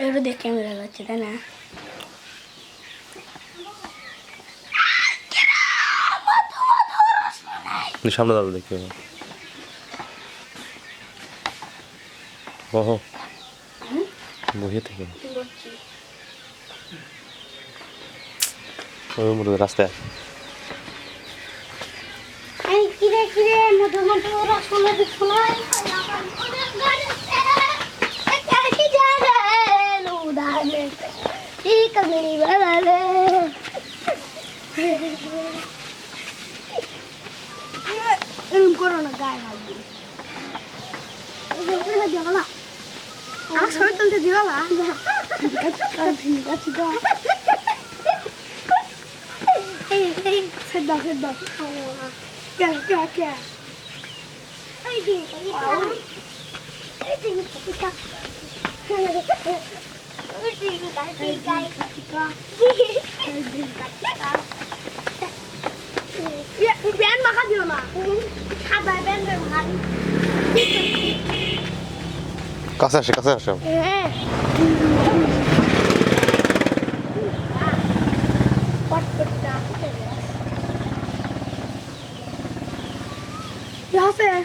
এবারে দেখ ক্যামেরা যাচ্ছে তাই না? সামনে দাদা দেখতে হবে। ওহো বহিয়ে থেকে ওই মধ্যে রাস্তায় কিরে কিরে মতো মতো রসগোল্লা দিচ্ছো না? ঠিক আছে এরকম করো না, গায়ে লাগবে। দিওলা আমার শরীর তুলতে দিওলা সেদ্ধ সেদ্ধ কে কে কে এই দিন এই দিন ব্যান মাখা দিও না, সাদা ব্যান মাখা কাছে আসে কাছে আসে यहाँ से है